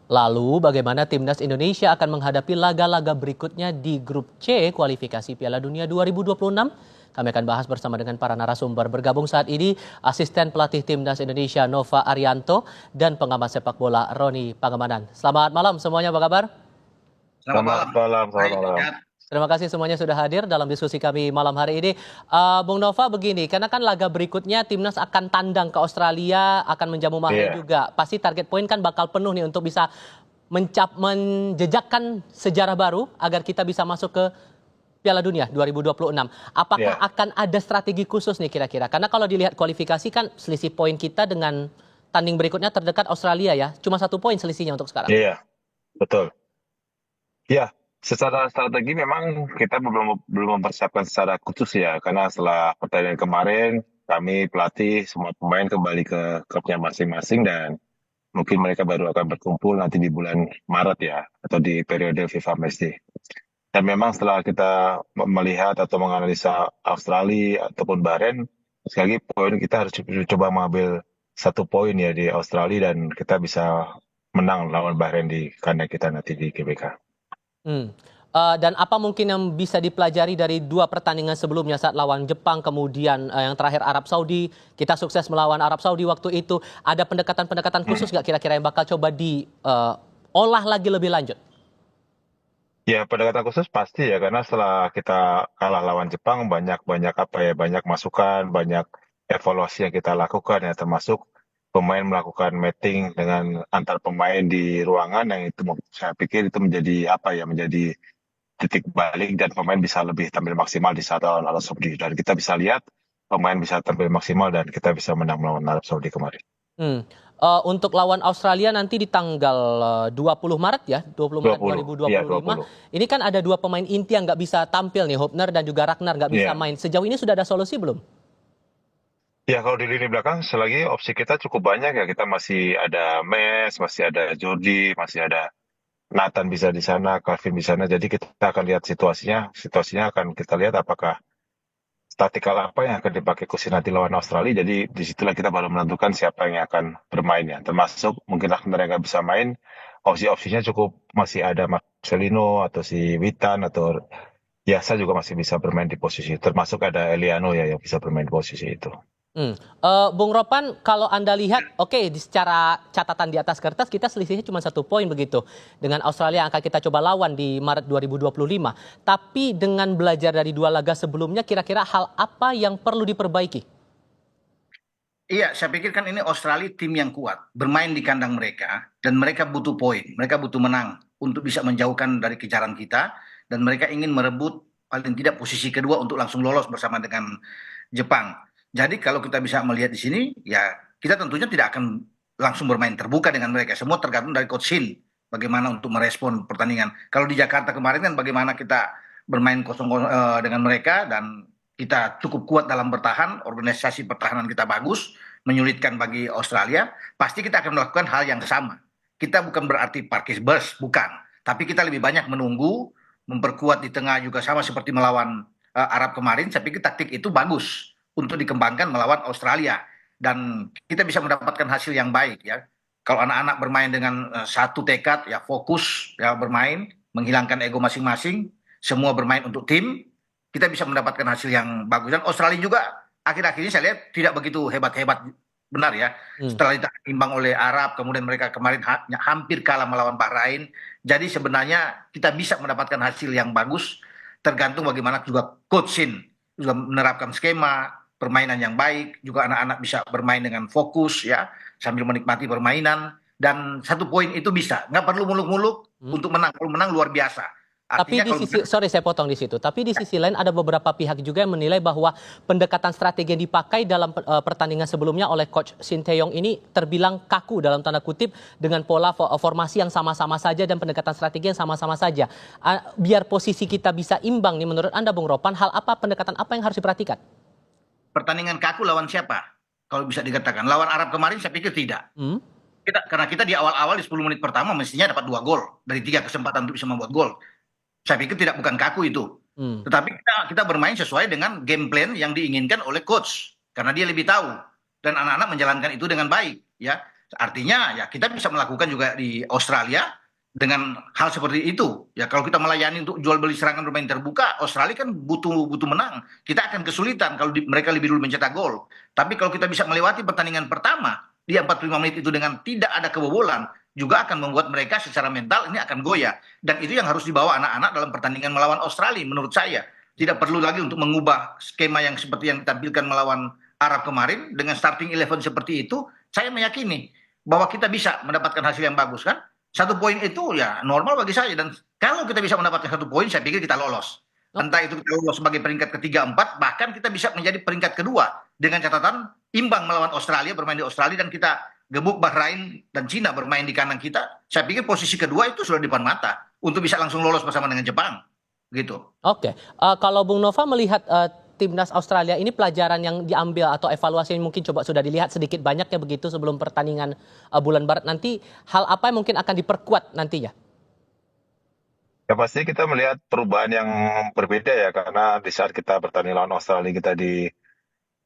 Lalu bagaimana timnas Indonesia akan menghadapi laga-laga berikutnya di grup C kualifikasi Piala Dunia 2026? Kami akan bahas bersama dengan para narasumber. Bergabung saat ini asisten pelatih timnas Indonesia Nova Arianto dan pengamat sepak bola Roni Pangemanan. Selamat malam semuanya, apa kabar? Selamat Selamat malam. malam, selamat Baik, malam. sehat. Terima kasih semuanya sudah hadir dalam diskusi kami malam hari ini. Bung Nova, begini, karena kan laga berikutnya timnas akan tandang ke Australia, akan menjamu Malaysia Iya, juga. Pasti target poin kan bakal penuh nih untuk bisa menjejakkan sejarah baru agar kita bisa masuk ke Piala Dunia 2026. Apakah iya, akan ada strategi khusus nih kira-kira? Karena kalau dilihat kualifikasi kan selisih poin kita dengan tanding berikutnya terdekat Australia ya. Cuma 1 poin selisihnya untuk sekarang. iya, betul. Ya, secara strategi memang kita belum mempersiapkan secara khusus ya, karena setelah pertandingan kemarin kami pelatih semua pemain kembali ke klubnya masing-masing dan mungkin mereka baru akan berkumpul nanti di bulan Maret ya, atau di periode FIFA Matchday. Dan memang setelah kita melihat atau menganalisa Australia ataupun Bahrain, sekali lagi poin kita harus coba mengambil 1 poin ya di Australia dan kita bisa menang lawan Bahrain di kandang kita nanti di GBK. Hmm. Dan apa mungkin yang bisa dipelajari dari 2 pertandingan sebelumnya saat lawan Jepang, kemudian yang terakhir Arab Saudi, kita sukses melawan Arab Saudi waktu itu. Ada pendekatan-pendekatan khusus nggak kira-kira yang bakal coba diolah lagi lebih lanjut? Ya, pendekatan khusus pasti ya, karena setelah kita kalah lawan Jepang, banyak apa ya, banyak masukan, banyak evaluasi yang kita lakukan ya, termasuk pemain melakukan mapping dengan antar pemain di ruangan yang itu saya pikir itu menjadi apa ya, menjadi titik balik dan pemain bisa lebih tampil maksimal di saat lawan Arab Saudi. Dan kita bisa lihat pemain bisa tampil maksimal dan kita bisa menang melawan Arab Saudi kemarin. Hmm. Untuk lawan Australia nanti di tanggal 20 Maret ya, 20 Maret 20, iya 2025. 20. Ini kan ada 2 pemain inti yang nggak bisa tampil nih, Hopner dan juga Ragnar nggak bisa Iya. main. Sejauh ini sudah ada solusi belum? Ya, kalau di lini belakang, selagi opsi kita cukup banyak ya. Kita masih ada Mes, masih ada Jordi, masih ada Nathan bisa di sana, Calvin di sana. Jadi kita akan lihat situasinya. Situasinya akan kita lihat apakah taktikal apa yang akan dipakai Kusi nanti lawan Australia. Jadi disitulah kita baru menentukan siapa yang akan bermain ya. Termasuk mungkin Ragnar yang nggak bisa main, opsi-opsinya cukup masih ada Marcelino atau si Witan atau Yasa juga masih bisa bermain di posisi. Termasuk ada Eliano ya yang bisa bermain di posisi itu. Hmm. Bung Ropan, kalau Anda lihat, oke, secara catatan di atas kertas kita selisihnya cuma 1 poin begitu. Dengan Australia yang akan kita coba lawan di Maret 2025. Tapi dengan belajar dari 2 laga sebelumnya, kira-kira hal apa yang perlu diperbaiki? Iya, saya pikir kan ini Australia tim yang kuat, bermain di kandang mereka, dan mereka butuh poin, mereka butuh menang untuk bisa menjauhkan dari kejaran kita, dan mereka ingin merebut paling tidak posisi kedua untuk langsung lolos bersama dengan Jepang. Jadi kalau kita bisa melihat di sini, ya kita tentunya tidak akan langsung bermain terbuka dengan mereka. Semua tergantung dari Coach Shin, bagaimana untuk merespon pertandingan. Kalau di Jakarta kemarin kan bagaimana kita bermain kosong dengan mereka dan kita cukup kuat dalam bertahan, organisasi pertahanan kita bagus, menyulitkan bagi Australia, pasti kita akan melakukan hal yang sama. Kita bukan berarti parkir bus, bukan. Tapi kita lebih banyak menunggu, memperkuat di tengah juga sama seperti melawan Arab kemarin. Saya pikir taktik itu bagus untuk dikembangkan melawan Australia. Dan kita bisa mendapatkan hasil yang baik ya. Kalau anak-anak bermain dengan satu tekad, ya fokus, ya bermain, menghilangkan ego masing-masing, semua bermain untuk tim, kita bisa mendapatkan hasil yang bagus. Dan Australia juga akhir-akhir ini saya lihat tidak begitu hebat-hebat, benar ya. Hmm. Setelah imbang oleh Arab, kemudian mereka kemarin hampir kalah melawan Bahrain. Jadi sebenarnya kita bisa mendapatkan hasil yang bagus, tergantung bagaimana juga coach Shin juga menerapkan skema permainan yang baik, juga anak-anak bisa bermain dengan fokus ya, sambil menikmati permainan. Dan 1 poin itu bisa, nggak perlu muluk-muluk Hmm. untuk menang. Kalau menang luar biasa. Tapi Artinya di kalau sisi, sorry saya potong di situ. Tapi di sisi lain ada beberapa pihak juga yang menilai bahwa pendekatan strategi yang dipakai dalam pertandingan sebelumnya oleh Coach Shin Tae-yong ini terbilang kaku dalam tanda kutip dengan pola formasi yang sama-sama saja dan pendekatan strategi yang sama-sama saja. Biar posisi kita bisa imbang nih menurut Anda Bung Ropan, hal apa pendekatan apa yang harus diperhatikan? pertandingan kaku lawan siapa? Kalau bisa dikatakan. Lawan Arab kemarin saya pikir tidak. Hmm? Karena kita di awal-awal di 10 menit pertama mestinya dapat 2 gol. Dari 3 kesempatan untuk bisa membuat gol. Saya pikir tidak bukan kaku itu. Hmm. Tetapi kita bermain sesuai dengan game plan yang diinginkan oleh coach. Karena dia lebih tahu. Dan anak-anak menjalankan itu dengan baik. Ya. Artinya ya kita bisa melakukan juga di Australia dengan hal seperti itu. Ya kalau kita melayani untuk jual beli serangan bermain terbuka, Australia kan butuh butuh menang. Kita akan kesulitan kalau mereka lebih dulu mencetak gol. Tapi kalau kita bisa melewati pertandingan pertama di 45 menit itu dengan tidak ada kebobolan, juga akan membuat mereka secara mental ini akan goyah. Dan itu yang harus dibawa anak-anak dalam pertandingan melawan Australia menurut saya. Tidak perlu lagi untuk mengubah skema yang seperti yang ditampilkan melawan Arab kemarin dengan starting 11 seperti itu. Saya meyakini bahwa kita bisa mendapatkan hasil yang bagus kan. 1 poin itu ya normal bagi saya, dan kalau kita bisa mendapatkan 1 poin saya pikir kita lolos. Entah itu kita lolos sebagai peringkat ketiga, empat, bahkan kita bisa menjadi peringkat kedua dengan catatan imbang melawan Australia, bermain di Australia, dan kita gebuk Bahrain dan Cina bermain di kandang kita. Saya pikir posisi kedua itu sudah di depan mata untuk bisa langsung lolos bersama dengan Jepang gitu. Oke, kalau Bung Nova melihat timnas Australia ini, pelajaran yang diambil atau evaluasi yang mungkin coba sudah dilihat sedikit banyaknya begitu sebelum pertandingan bulan Maret nanti, hal apa yang mungkin akan diperkuat nantinya? Ya pasti kita melihat perubahan yang berbeda ya, karena di saat kita bertanding lawan Australia kita di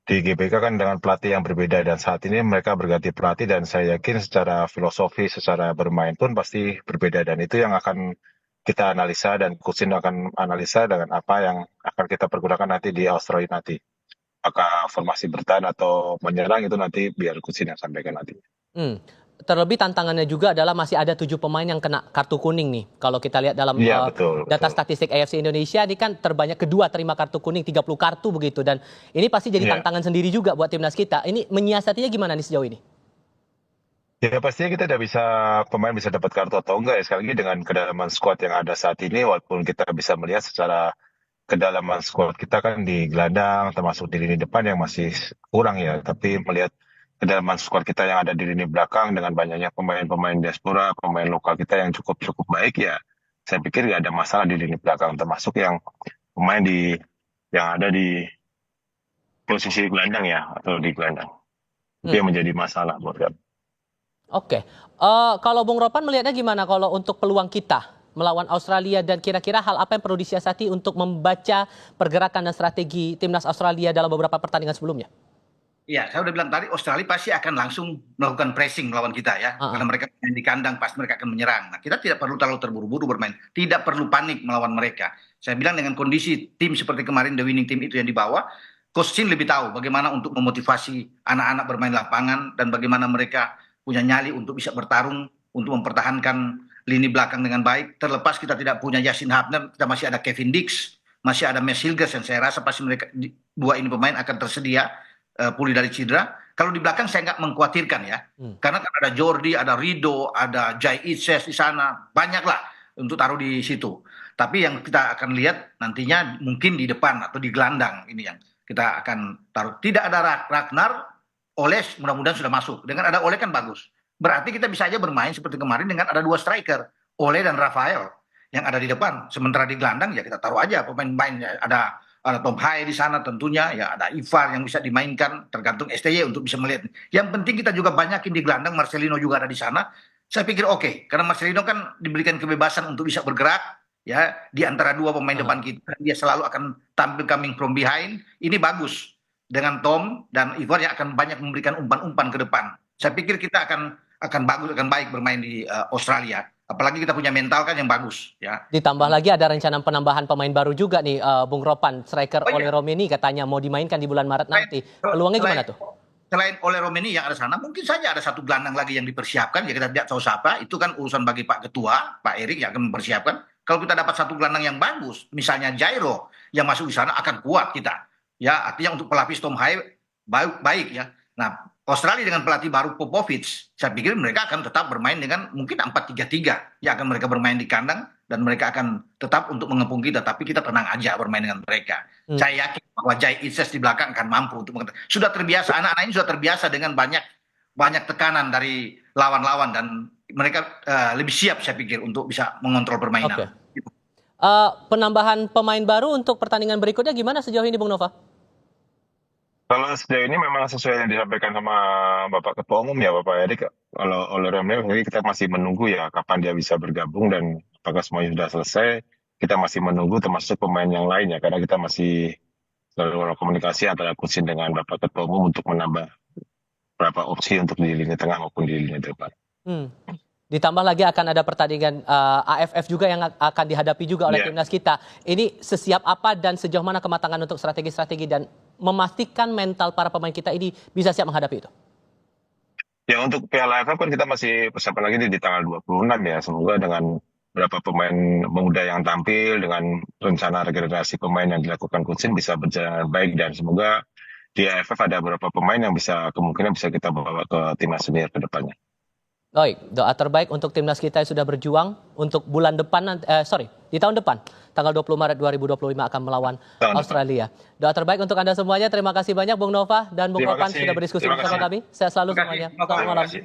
GBK kan dengan pelatih yang berbeda, dan saat ini mereka berganti pelatih, dan saya yakin secara filosofi, secara bermain pun pasti berbeda, dan itu yang akan kita analisa dan Coach Shin akan analisa dengan apa yang akan kita pergunakan nanti di Australia nanti. Apakah formasi bertahan atau menyerang itu nanti biar Coach Shin yang sampaikan nanti. Terlebih tantangannya juga adalah masih ada 7 pemain yang kena kartu kuning nih. Kalau kita lihat dalam Iya betul, data betul. statistik AFC Indonesia ini kan terbanyak kedua terima kartu kuning, 30 kartu begitu. Dan ini pasti jadi Iya. tantangan sendiri juga buat timnas kita. Ini menyiasatinya gimana nih sejauh ini? Ya pastinya kita tidak bisa, pemain bisa dapat kartu atau enggak ya, sekali lagi dengan kedalaman squad yang ada saat ini, walaupun kita bisa melihat secara kedalaman squad kita kan di gelandang termasuk di lini depan yang masih kurang ya, tapi melihat kedalaman squad kita yang ada di lini belakang dengan banyaknya pemain-pemain diaspora, pemain lokal kita yang cukup baik ya, saya pikir nggak ada masalah di lini belakang, termasuk yang pemain yang ada di posisi gelandang ya, atau di gelandang. Itu yang menjadi masalah buat kami. Oke, kalau Bung Ropan melihatnya gimana kalau untuk peluang kita melawan Australia, dan kira-kira hal apa yang perlu disiasati untuk membaca pergerakan dan strategi timnas Australia dalam beberapa pertandingan sebelumnya? Iya, saya udah bilang tadi Australia pasti akan langsung melakukan pressing melawan kita ya. Karena mereka main di kandang, pasti mereka akan menyerang. Nah, kita tidak perlu terlalu terburu-buru bermain. Tidak perlu panik melawan mereka. Saya bilang dengan kondisi tim seperti kemarin, the winning team itu yang dibawa, Coach Shin lebih tahu bagaimana untuk memotivasi anak-anak bermain lapangan dan bagaimana mereka punya nyali untuk bisa bertarung, untuk mempertahankan lini belakang dengan baik. Terlepas kita tidak punya Yasin Hapner, kita masih ada Kevin Dix, masih ada Mes Hilgers, yang saya rasa pasti mereka dua ini pemain akan tersedia pulih dari cedera. Kalau di belakang saya nggak mengkhawatirkan ya, karena kan ada Jordi, ada Rido, ada Jai Itzes di sana, banyaklah untuk taruh di situ. Tapi yang kita akan lihat nantinya mungkin di depan atau di gelandang ini yang kita akan taruh. Tidak ada Ragnar, Oles mudah-mudahan sudah masuk. Dengan ada Ole kan bagus. Berarti kita bisa aja bermain seperti kemarin dengan ada dua striker, Ole dan Rafael yang ada di depan. Sementara di gelandang ya kita taruh aja pemain-pemain, ada Tom Hai di sana tentunya, ya ada Ivar yang bisa dimainkan, tergantung STY untuk bisa melihat. Yang penting kita juga banyakin di gelandang, Marcelino juga ada di sana. Saya pikir oke, karena Marcelino kan diberikan kebebasan untuk bisa bergerak ya di antara dua pemain depan kita. Dia selalu akan tampil coming from behind. Ini bagus dengan Tom dan Ivar yang akan banyak memberikan umpan-umpan ke depan. Saya pikir kita akan bagus, akan baik bermain di Australia. Apalagi kita punya mental kan yang bagus ya. Ditambah lagi ada rencana penambahan pemain baru juga nih, Bung Ropan, striker Ole Romeni katanya mau dimainkan di bulan Maret nanti. Peluangnya gimana tuh? Selain Ole Romeni yang ada sana, mungkin saja ada satu gelandang lagi yang dipersiapkan. Ya kita tidak tahu siapa. Itu kan urusan bagi Pak Ketua, Pak Erik yang akan mempersiapkan. Kalau kita dapat satu gelandang yang bagus, misalnya Jairo yang masuk di sana, akan kuat kita. Ya, artinya untuk pelapis Tom Hai baik ya. Nah, Australia dengan pelatih baru Popovic, saya pikir mereka akan tetap bermain dengan mungkin 4-3-3. Ya akan mereka bermain di kandang dan mereka akan tetap untuk mengepung kita, tapi kita tenang aja bermain dengan mereka. Saya yakin bahwa Jai Itzes di belakang akan mampu untuk sudah terbiasa, anak-anak ini sudah terbiasa dengan banyak tekanan dari lawan-lawan, dan mereka lebih siap saya pikir untuk bisa mengontrol permainan. Penambahan pemain baru untuk pertandingan berikutnya gimana sejauh ini Bung Nova? Kalau sejauh ini memang sesuai yang disampaikan sama Bapak Ketua Umum ya, Bapak Erik. Kalau oleh Romeo, kita masih menunggu ya kapan dia bisa bergabung dan apakah semuanya sudah selesai. Kita masih menunggu termasuk pemain yang lain ya, karena kita masih selalu komunikasi antara Coach Shin dengan Bapak Ketua Umum untuk menambah beberapa opsi untuk di lini tengah maupun di lini depan. Hmm. Ditambah lagi akan ada pertandingan AFF juga yang akan dihadapi juga oleh timnas kita. Ini sesiap apa dan sejauh mana kematangan untuk strategi-strategi dan memastikan mental para pemain kita ini bisa siap menghadapi itu? Ya untuk Piala AFF kan kita masih persiapan lagi di tanggal 26 ya. Semoga dengan beberapa pemain muda yang tampil dengan rencana regenerasi pemain yang dilakukan Coach Shin bisa berjalan baik dan semoga di AFF ada beberapa pemain yang kemungkinan bisa kita bawa ke timnas senior ke depannya. Baik, doa terbaik untuk timnas kita yang sudah berjuang untuk bulan depan, di tahun depan, tanggal 20 Maret 2025 akan melawan Australia. Doa terbaik untuk Anda semuanya. Terima kasih banyak Bung Nova dan Bung Opan sudah berdiskusi bersama kami. Sehat selalu semuanya. Selamat malam.